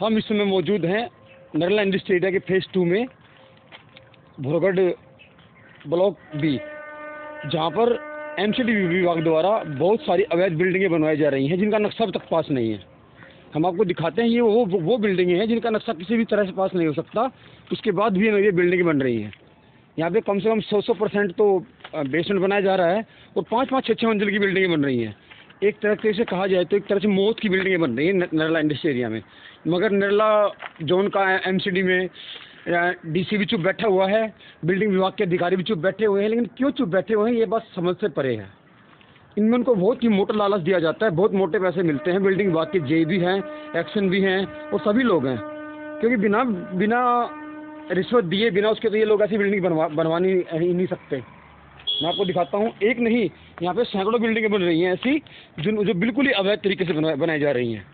हम इस समय मौजूद हैं नरला इंडस्ट्री एरिया के फेज़ 2 में, भोरगढ़ ब्लॉक बी, जहां पर एमसीडी विभाग द्वारा बहुत सारी अवैध बिल्डिंगें बनवाई जा रही हैं जिनका नक्शा अब तक पास नहीं है। हम आपको दिखाते हैं, ये वो बिल्डिंगें हैं जिनका नक्शा किसी भी तरह से पास नहीं हो सकता, उसके बाद भी ये बिल्डिंगें बन रही हैं। यहाँ पे कम से कम 100% तो बेसमेंट बनाया जा रहा है और 5-5, 6-6 मंजिल की बिल्डिंगें बन रही हैं। एक तरह से कहा जाए तो एक तरह से मौत की बिल्डिंगें बन रही हैं नरला इंडस्ट्री एरिया में। मगर नरला जोन का एमसीडी में डीसी भी चुप बैठा हुआ है, बिल्डिंग विभाग के अधिकारी भी चुप बैठे हुए हैं। लेकिन क्यों चुप बैठे हुए हैं ये बात समझ से परे है। इनमें उनको बहुत ही मोटा लालच दिया जाता है, बहुत मोटे पैसे मिलते हैं। बिल्डिंग विभाग के जे भी हैं, एक्शन भी हैं और सभी लोग हैं, क्योंकि बिना रिश्वत दिए, बिना उसके तो ये लोग ऐसी बिल्डिंग बनवानी ही नहीं सकते। मैं आपको दिखाता हूँ, एक नहीं यहाँ पे सैकड़ों बिल्डिंगें बन रही हैं ऐसी जो बिल्कुल ही अवैध तरीके से बनाई जा रही हैं।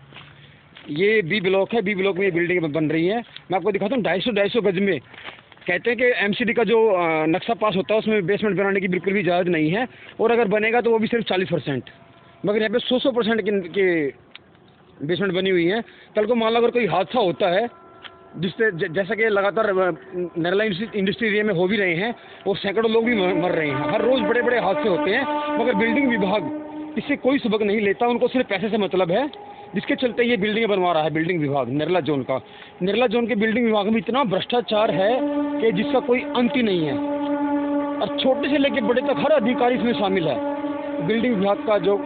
ये बी ब्लॉक है, बी ब्लॉक में ये बिल्डिंग बन रही है। मैं आपको दिखाता हूँ, 250 गज में कहते हैं कि एमसीडी का जो नक्शा पास होता है उसमें बेसमेंट बनाने की बिल्कुल भी इजाज़त नहीं है, और अगर बनेगा तो वो भी सिर्फ 40%। मगर यहाँ पे 100% के बेसमेंट बनी हुई है। कल को मान लो अगर कोई हादसा होता है, जिससे जैसा कि लगातार नरला इंडस्ट्री एरिया में हो भी रहे हैं और सैकड़ों लोग भी मर रहे हैं, हर रोज़ बड़े बड़े हादसे होते हैं, मगर बिल्डिंग विभाग इससे कोई सबक नहीं लेता। उनको सिर्फ पैसे से मतलब है, जिसके चलते ये बिल्डिंगें बनवा रहा है बिल्डिंग विभाग नरला जोन का। नरला जोन के बिल्डिंग विभाग में इतना भ्रष्टाचार है कि जिसका कोई अंत ही नहीं है, और छोटे से लेकर बड़े तक हर अधिकारी इसमें शामिल है। बिल्डिंग विभाग का जो,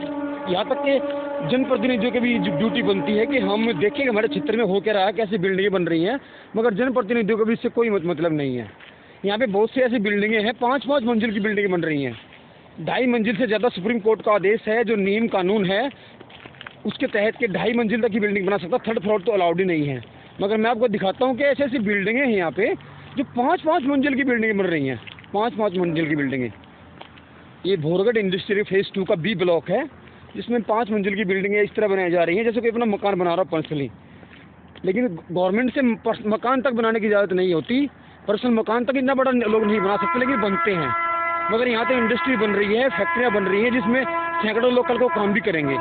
यहाँ तक के जनप्रतिनिधियों की भी ड्यूटी बनती है कि हम देखें हमारे क्षेत्र में हो क्या रहा है, कैसी बिल्डिंगें बन रही हैं, मगर जनप्रतिनिधियों को भी इससे कोई मतलब नहीं है। यहाँ पे बहुत सी ऐसी बिल्डिंगें हैं, 5-5 मंजिल की बिल्डिंगें बन रही हैं। 2.5 मंजिल से ज़्यादा सुप्रीम कोर्ट का आदेश है, जो नियम कानून है उसके तहत के 2.5 मंजिल तक की बिल्डिंग बना सकता, 3rd फ्लोर तो अलाउड ही नहीं है। मगर मैं आपको दिखाता हूँ कि ऐसी ऐसी बिल्डिंगें हैं यहाँ पे जो 5-5 मंजिल की बिल्डिंगें बन रही हैं, 5-5 मंजिल की बिल्डिंगें। ये भोरगढ़ इंडस्ट्री फेज़ 2 का बी ब्लॉक है, जिसमें 5 मंजिल की बिल्डिंगें इस तरह बनाई जा रही हैं जैसे कोई अपना मकान बना रहा हो पर्सनली। लेकिन गवर्नमेंट से मकान तक बनाने की इजाज़त नहीं होती, पर्सनल मकान तक इतना बड़ा लोग नहीं बना सकते, लेकिन बनते हैं। मगर यहाँ तो इंडस्ट्री बन रही है, फैक्ट्रियाँ बन रही हैं जिसमें सैकड़ों लोग कल को काम भी करेंगे।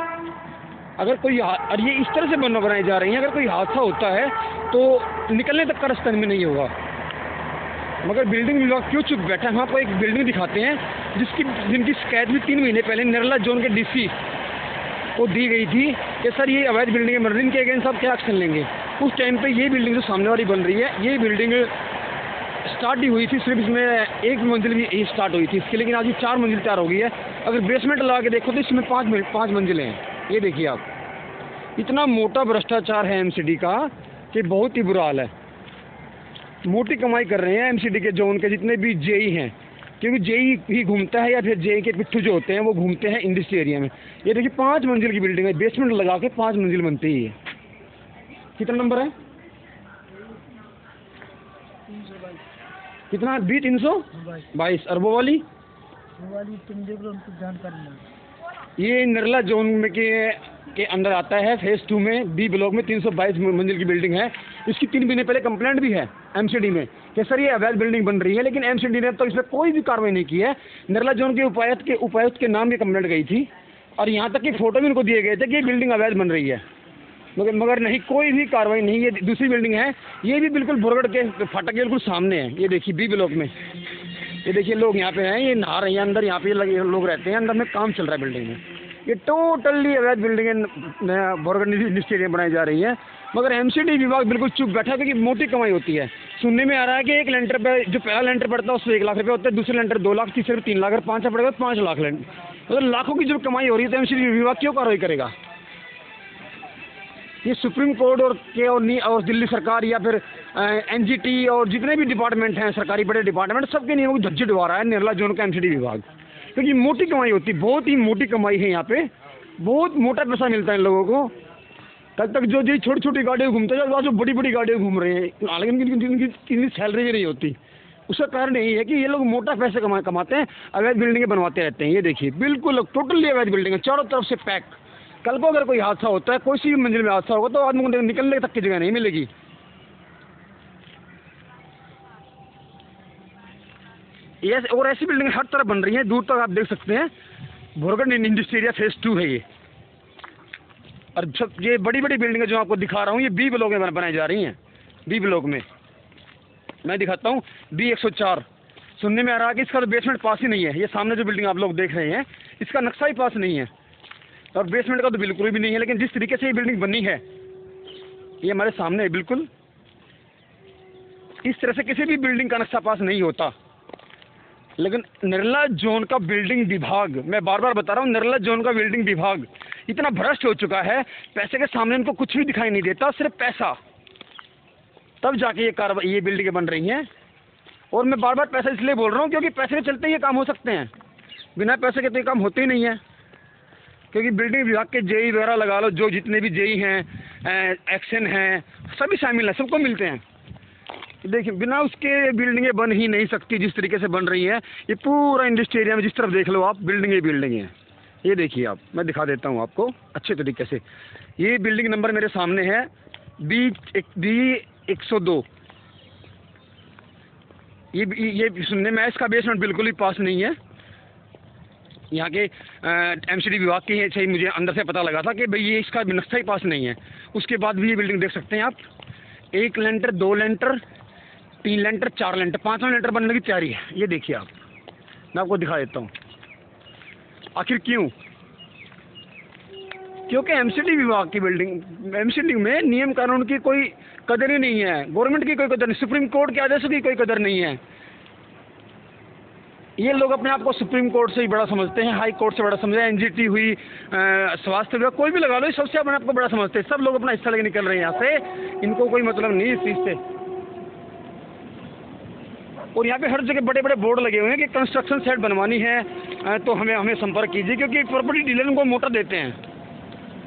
अगर कोई, और ये इस तरह से बनाई जा रही हैं, अगर कोई हादसा होता है तो निकलने तक का रास्ता में नहीं होगा। मगर बिल्डिंग विभाग क्यों चुप बैठा है? हम आपको एक बिल्डिंग दिखाते हैं जिनकी शिकायत भी 3 महीने पहले नरला जोन के डीसी को दी गई थी कि सर ये अवैध बिल्डिंगें बन रही हैं, इनके अगेंस्ट आप क्या एक्शन लेंगे। उस टाइम पे ये बिल्डिंग जो सामने वाली बन रही है, ये बिल्डिंग स्टार्ट ही हुई थी, सिर्फ इसमें 1 मंजिल भी स्टार्ट हुई थी इसकी, लेकिन आज ये 4 मंजिल तैयार हो गई है। अगर बेसमेंट लगा के देखो तो इसमें 5 मंजिलें हैं। ये देखिए आप, इतना मोटा भ्रष्टाचार है एमसीडी का कि बहुत ही बुरा हाल है। मोटी कमाई कर रहे हैं एमसीडी के जोन के जितने भी जेई हैं, क्योंकि जेई ही घूमता है या फिर जेई के पिट्ठू जो होते हैं वो घूमते हैं इंडस्ट्री एरिया में। ये देखिए 5 मंजिल की बिल्डिंग है, बेसमेंट लगा के 5 मंजिल बनती है। कितना नंबर है? कितना? बी 322। और वो वाली तुम देख लो, उनको जानकारी। ये नरला जोन में के अंदर आता है फेज़ 2 में, बी ब्लॉक में 322 मंजिल की बिल्डिंग है। इसकी 3 महीने पहले कंप्लेंट भी है एमसीडी में कि सर ये अवैध बिल्डिंग बन रही है, लेकिन एमसीडी ने तो इस पर कोई भी कार्रवाई नहीं की है। नरला जोन के उपायुक्त के नाम ये कंप्लेंट गई थी, और यहाँ तक कि फोटो भी उनको दिए गए थे कि ये बिल्डिंग अवैध बन रही है, मगर नहीं, कोई भी कार्रवाई नहीं। ये दूसरी बिल्डिंग है, ये भी बिल्कुल भोरगढ़ के फाटक के बिल्कुल सामने है। ये देखिए बी ब्लॉक में, ये देखिए लोग यहाँ पे हैं, ये नहा रहे हैं अंदर, यहाँ पे लगे लोग रहते हैं, अंदर में काम चल रहा है बिल्डिंग में। ये टोटली अवैध बिल्डिंगें भोरगढ़ इंडस्ट्री एरिया बनाई जा रही हैं, मगर एमसीडी विभाग बिल्कुल चुप बैठा, क्योंकि मोटी कमाई होती है। सुनने में आ रहा है कि एक लेंटर पे जो पहला लेंटर पड़ता है उससे 1 लाख रुपये होता है, दूसरे लेंटर 2 लाख, तीसरे 3 लाख, और 5 पड़ेगा 5 लाख लेंटर। मतलब लाखों की जो कमाई हो रही है, तो एमसीडी विभाग क्यों कार्रवाई करेगा? ये सुप्रीम कोर्ट और दिल्ली सरकार या फिर एनजीटी और जितने भी डिपार्टमेंट हैं सरकारी बड़े डिपार्टमेंट, सबके नियमों को धज्जी उड़ा रहा है नरला जोन का एमसीडी विभाग, क्योंकि मोटी कमाई होती है, बहुत ही मोटी कमाई है। यहाँ पे बहुत मोटा पैसा मिलता है इन लोगों को। कल तक जो छोटी छोटी गाड़ियाँ घूमते हैं, जो बड़ी बड़ी गाड़ियाँ घूम रहे हैं, हालांकि इनकी सैलरी भी नहीं होती। उसका कारण यही है कि ये लोग मोटा पैसे कमाते हैं, अवैध बिल्डिंगें बनवाते रहते हैं। ये देखिए बिल्कुल टोटली अवैध बिल्डिंग है, चारों तरफ से पैक। कल को अगर कोई हादसा होता है, कोई सी भी मंजिल में हादसा होगा, तो आदमी को निकलने तक की जगह नहीं मिलेगी। ये और ऐसी बिल्डिंग हर तरफ बन रही हैं, दूर तक आप देख सकते हैं। भोरगढ़ इंडस्ट्री एरिया फेज़ 2 है ये। और सब ये बड़ी बड़ी बिल्डिंगें जो आपको दिखा रहा हूँ, ये बी ब्लॉक में बनाई जा रही हैं। बी ब्लॉक में मैं दिखाता हूँ, बी 104। सुनने में आ रहा है कि इसका तो बेसमेंट पास ही नहीं है। ये सामने जो बिल्डिंग आप लोग देख रहे हैं, इसका नक्शा ही पास नहीं है और बेसमेंट का तो बिल्कुल भी नहीं है। लेकिन जिस तरीके से ये बिल्डिंग बनी है, ये हमारे सामने है बिल्कुल। इस तरह से किसी भी बिल्डिंग का नक्शा पास नहीं होता। लेकिन नरेला जोन का बिल्डिंग विभाग, मैं बार बार बता रहा हूँ, नरेला जोन का बिल्डिंग विभाग इतना भ्रष्ट हो चुका है, पैसे के सामने इनको कुछ भी दिखाई नहीं देता, सिर्फ पैसा। तब जाके ये बिल्डिंगें बन रही हैं। और मैं बार बार पैसा इसलिए बोल रहा हूँ क्योंकि पैसे के चलते ये काम हो सकते हैं, बिना पैसे के तो ये काम होते ही नहीं है। क्योंकि बिल्डिंग विभाग के जेई वगैरह लगा लो, जो जितने भी जेई हैं, एक्शन हैं, सभी शामिल हैं, सबको मिलते हैं। देखिए, बिना उसके बिल्डिंगें बन ही नहीं सकती जिस तरीके से बन रही हैं। ये पूरा इंडस्ट्री एरिया में जिस तरफ देख लो आप, बिल्डिंग हैं। ये देखिए आप, मैं दिखा देता हूँ आपको अच्छे तरीके से। ये बिल्डिंग नंबर मेरे सामने है, बी 102। ये सुनने में इसका बेसमेंट बिल्कुल ही पास नहीं है। यहाँ के एमसीडी विभाग की है, सही मुझे अंदर से पता लगा था कि भाई ये इसका नक्शा ही पास नहीं है। उसके बाद भी ये बिल्डिंग देख सकते हैं आप, 1 लेंटर, 2 लेंटर, 3 लेंटर, 4 लेंटर, 5वां लेंटर बनने की तैयारी है। ये देखिए आप, मैं आपको दिखा देता हूँ। आखिर क्यों? क्योंकि एमसीडी विभाग की बिल्डिंग, एमसीडी में नियम कानून की कोई कदर ही नहीं है, गवर्नमेंट की कोई कदर नहीं, सुप्रीम कोर्ट के आदेशों की कोई कदर नहीं है। ये लोग अपने आप को सुप्रीम कोर्ट से ही बड़ा समझते हैं, हाई कोर्ट से बड़ा समझते हैं, एनजीटी हुई, स्वास्थ्य विभाग, कोई भी लगा लो, सबसे अपने आप को बड़ा समझते हैं। सब लोग अपना हिस्सा लेके निकल रहे हैं यहाँ से, इनको कोई मतलब नहीं इस चीज़ से। और यहाँ पे हर जगह बड़े बड़े बोर्ड लगे हुए हैं कि कंस्ट्रक्शन साइट बनवानी है तो हमें संपर्क कीजिए, क्योंकि प्रॉपर्टी डीलर को मोटा देते हैं,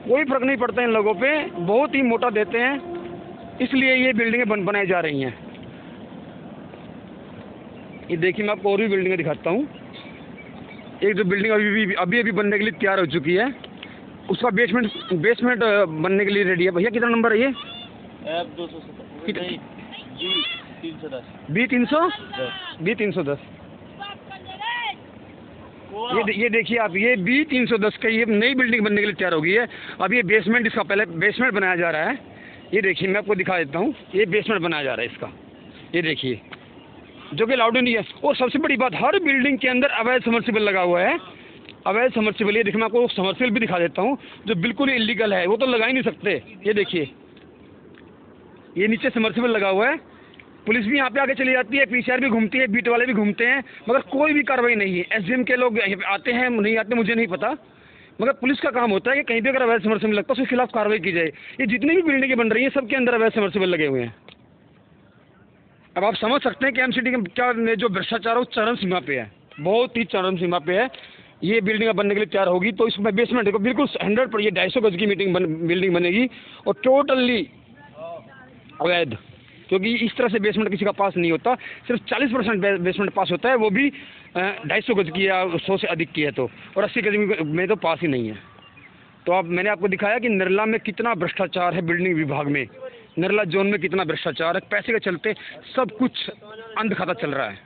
कोई फर्क नहीं पड़ता इन लोगों पे, बहुत ही मोटा देते हैं, इसलिए ये बिल्डिंगें बनाई जा रही हैं। ये देखिए, मैं आपको और भी बिल्डिंगें दिखाता हूँ। एक जो बिल्डिंग अभी बनने के लिए तैयार हो चुकी है, उसका बेसमेंट बनने के लिए रेडी है। भैया कितना नंबर है ये? B310। ये देखिए आप, ये B310 का ये नई बिल्डिंग बनने के लिए तैयार हो गई है। अब ये बेसमेंट, इसका पहले बेसमेंट बनाया जा रहा है। ये देखिए, मैं आपको दिखा देता हूँ, ये बेसमेंट बनाया जा रहा है इसका। ये देखिए, जो कि अलाउड नहीं है। और सबसे बड़ी बात, हर बिल्डिंग के अंदर अवैध समर्सिबल लगा हुआ है, अवैध समर्सिबल। ये देखिए, मैं आपको समर्सिबल भी दिखा देता हूँ जो बिल्कुल इलीगल है, वो तो लगा ही नहीं सकते। ये देखिए, ये नीचे समर्सिबल लगा हुआ है। पुलिस भी यहाँ पे आके चली जाती है, पीसीआर भी घूमती है, बीट वाले भी घूमते हैं, मगर कोई भी कार्रवाई नहीं है। एसडीएम के लोग आते हैं, नहीं आते मुझे नहीं पता, मगर पुलिस का काम होता है कि कहीं भी अगर अवैध समर्सिबल लगता है उसके खिलाफ कार्रवाई की जाए। ये जितनी भी बिल्डिंगें बन रही हैं, सबके अंदर अवैध समर्सिबल लगे हुए हैं। अब आप समझ सकते हैं कि एमसीडी के क्या जो भ्रष्टाचार है वो चरम सीमा पे है, बहुत ही चरम सीमा पे है। ये बिल्डिंग बनने के लिए तैयार होगी तो इसमें बेसमेंट देखो, बिल्कुल 100 पर ये 250 गज की बिल्डिंग बनेगी और टोटली अवैध। क्योंकि इस तरह से बेसमेंट किसी का पास नहीं होता, सिर्फ 40% बेसमेंट पास होता है, वो भी 250 गज की या 100 से अधिक की है तो, और 80 गज में तो पास ही नहीं है। तो अब मैंने आपको दिखाया कि नरेला में कितना भ्रष्टाचार है, बिल्डिंग विभाग में, नरेला जोन में कितना भ्रष्टाचार है। पैसे के चलते सब कुछ अंध खाता चल रहा है।